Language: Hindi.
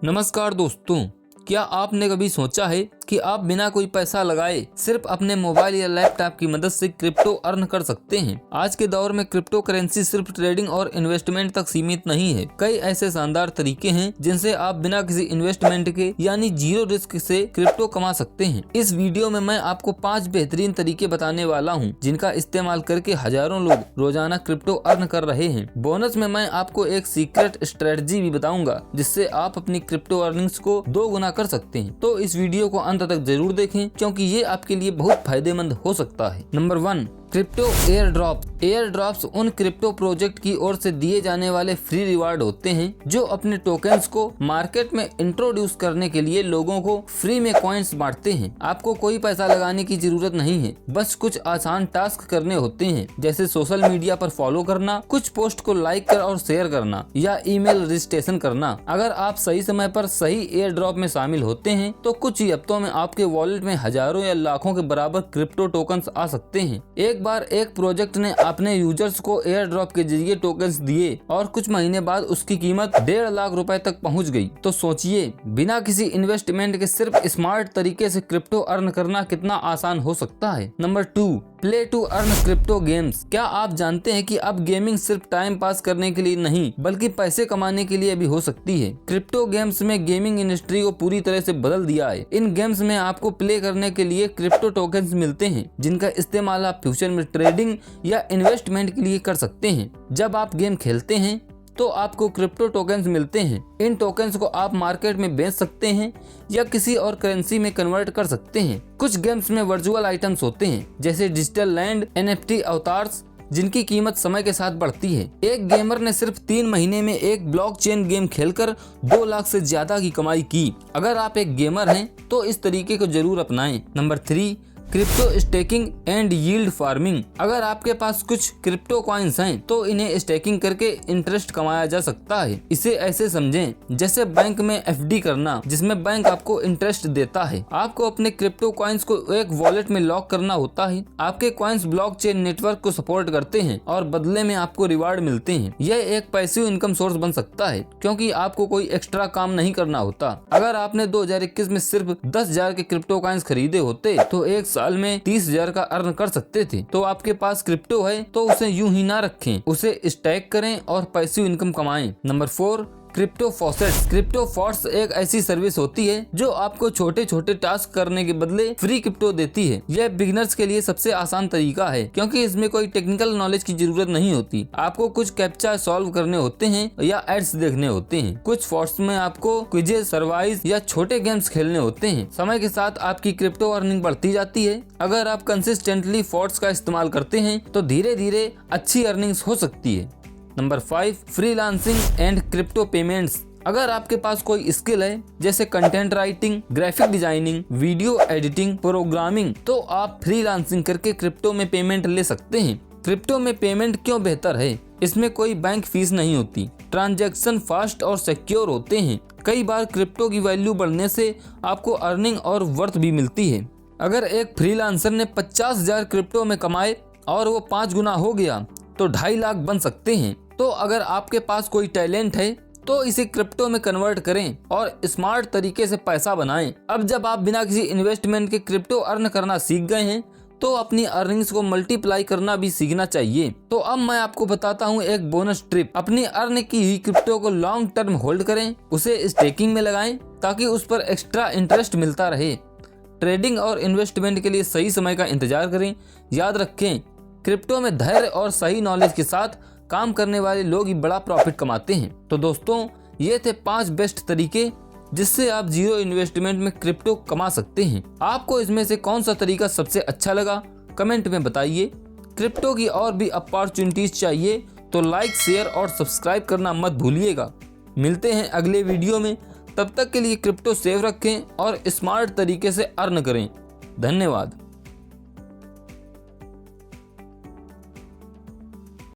नमस्कार दोस्तों, क्या आपने कभी सोचा है कि आप बिना कोई पैसा लगाए सिर्फ अपने मोबाइल या लैपटॉप की मदद से क्रिप्टो अर्न कर सकते हैं। आज के दौर में क्रिप्टो करेंसी सिर्फ ट्रेडिंग और इन्वेस्टमेंट तक सीमित नहीं है। कई ऐसे शानदार तरीके हैं जिनसे आप बिना किसी इन्वेस्टमेंट के यानी जीरो रिस्क से क्रिप्टो कमा सकते हैं। इस वीडियो में मैं आपको 5 बेहतरीन तरीके बताने वाला हूँ जिनका इस्तेमाल करके हजारों लोग रोजाना क्रिप्टो अर्न कर रहे हैं। बोनस में मैं आपको एक सीक्रेट स्ट्रेटजी भी बताऊंगा जिससे आप अपनी क्रिप्टो अर्निंग्स को 2 गुना कर सकते हैं। तो इस वीडियो को अंत तक जरूर देखें क्योंकि ये आपके लिए बहुत फायदेमंद हो सकता है। Number 1, crypto air drop. Air drops उन क्रिप्टो प्रोजेक्ट की ओर से दिए जाने वाले फ्री रिवार्ड होते हैं जो अपने टोकन्स को मार्केट में इंट्रोड्यूस करने के लिए लोगों को फ्री में कॉइन्स बांटते हैं। आपको कोई पैसा लगाने की जरूरत नहीं है, बस कुछ आसान टास्क करने होते हैं जैसे सोशल मीडिया पर फॉलो करना, कुछ पोस्ट को लाइक कर और शेयर करना या ईमेल रजिस्ट्रेशन करना। अगर आप सही समय पर सही एयर ड्रॉप में शामिल होते हैं तो कुछ ही हफ्तों में आपके वॉलेट में हजारों या लाखों के बराबर क्रिप्टो टोकन्स आ सकते हैं। एक बार एक प्रोजेक्ट ने अपने यूजर्स को एयर ड्रॉप के जरिए टोकन्स दिए और कुछ महीने बाद उसकी कीमत 1.5 लाख रुपए तक पहुंच गई। तो सोचिए, बिना किसी इन्वेस्टमेंट के सिर्फ स्मार्ट तरीके से क्रिप्टो अर्न करना कितना आसान हो सकता है। Number 2, play to earn crypto games. क्या आप जानते हैं कि अब गेमिंग सिर्फ टाइम पास करने के लिए नहीं बल्कि पैसे कमाने के लिए भी हो सकती है। क्रिप्टो गेम्स में गेमिंग इंडस्ट्री को पूरी तरह से बदल दिया है। इन गेम्स में आपको प्ले करने के लिए क्रिप्टो टोकन्स मिलते हैं जिनका इस्तेमाल आप फ्यूचर में ट्रेडिंग या इन्वेस्टमेंट के लिए कर सकते हैं। जब आप गेम खेलते हैं तो आपको क्रिप्टो टोकन्स मिलते हैं। इन टोकन्स को आप मार्केट में बेच सकते हैं या किसी और करेंसी में कन्वर्ट कर सकते हैं। कुछ गेम्स में वर्चुअल आइटम्स होते हैं जैसे डिजिटल लैंड, NFT अवतार्स जिनकी कीमत समय के साथ बढ़ती है। एक गेमर ने सिर्फ 3 महीने में एक ब्लॉकचेन गेम खेलकर 2 लाख से ज्यादा की कमाई की। अगर आप एक गेमर हैं तो इस तरीके को जरूर अपनाएं। Number 3, crypto staking and yield farming. अगर आपके पास कुछ क्रिप्टो कॉइन्स हैं तो इन्हें स्टेकिंग करके इंटरेस्ट कमाया जा सकता है। इसे ऐसे समझें जैसे बैंक में FD करना जिसमें बैंक आपको इंटरेस्ट देता है। आपको अपने क्रिप्टो कॉइन्स को एक वॉलेट में लॉक करना होता है। आपके कॉइन्स ब्लॉकचेन नेटवर्क को सपोर्ट करते हैं और बदले में आपको रिवार्ड मिलते हैं। यह एक पैसिव इनकम सोर्स बन सकता है क्योंकि आपको कोई एक्स्ट्रा काम नहीं करना होता। अगर आपने 2021 में सिर्फ 10,000 के क्रिप्टो कॉइन्स खरीदे होते तो एक साल में 30,000 का अर्न कर सकते थे। तो आपके पास क्रिप्टो है तो उसे यूं ही ना रखें, उसे स्टैक करें और पैसिव इनकम कमाएं। Number 4, crypto faucets. क्रिप्टो फॉर्ट्स एक ऐसी सर्विस होती है जो आपको छोटे छोटे टास्क करने के बदले फ्री क्रिप्टो देती है। यह बिगिनर्स के लिए सबसे आसान तरीका है क्योंकि इसमें कोई टेक्निकल नॉलेज की जरूरत नहीं होती। आपको कुछ कैप्चा सॉल्व करने होते हैं या एड्स देखने होते हैं। कुछ फॉर्ट्स में आपको क्विजेस, सर्वाइज या छोटे गेम्स खेलने होते हैं। समय के साथ आपकी क्रिप्टो अर्निंग बढ़ती जाती है। अगर आप कंसिस्टेंटली फॉर्ट्स का इस्तेमाल करते हैं तो धीरे धीरे अच्छी अर्निंग्स हो सकती है। Number 5, freelancing and crypto payments. अगर आपके पास कोई स्किल है जैसे content writing, graphic designing, video editing, programming, तो आप फ्रीलांसिंग करके क्रिप्टो में पेमेंट ले सकते हैं। क्रिप्टो में पेमेंट क्यों बेहतर है? इसमें कोई बैंक फीस नहीं होती, ट्रांजैक्शन फास्ट और सिक्योर होते हैं। कई बार क्रिप्टो की वैल्यू बढ़ने से आपको अर्निंग और वर्थ भी मिलती है। अगर एक फ्रीलांसर ने 50,000 क्रिप्टो में कमाए और वो 5 गुना हो गया तो 2.5 लाख बन सकते हैं। तो अगर आपके पास कोई टैलेंट है तो इसे क्रिप्टो में कन्वर्ट करें और स्मार्ट तरीके से पैसा बनाएं। अब जब आप बिना किसी इन्वेस्टमेंट के क्रिप्टो अर्न करना सीख गए हैं तो अपनी अर्निंग्स को मल्टीप्लाई करना भी सीखना चाहिए। तो अब मैं आपको बताता हूँ एक बोनस ट्रिप। अपनी अर्न की हुई क्रिप्टो को लॉन्ग टर्म होल्ड करें, उसे स्टेकिंग में लगाएं ताकि उस पर एक्स्ट्रा इंटरेस्ट मिलता रहे। ट्रेडिंग और इन्वेस्टमेंट के लिए सही समय का इंतजार करें। याद रखें, क्रिप्टो में धैर्य और सही नॉलेज के साथ काम करने वाले लोग ही बड़ा प्रॉफिट कमाते हैं। तो दोस्तों, ये थे 5 बेस्ट तरीके जिससे आप जीरो इन्वेस्टमेंट में क्रिप्टो कमा सकते हैं। आपको इसमें से कौन सा तरीका सबसे अच्छा लगा कमेंट में बताइए। क्रिप्टो की और भी अपॉर्चुनिटीज चाहिए तो लाइक, शेयर और सब्सक्राइब करना मत भूलिएगा। मिलते हैं अगले वीडियो में, तब तक के लिए क्रिप्टो सेव रखें और स्मार्ट तरीके से अर्न करें। धन्यवाद।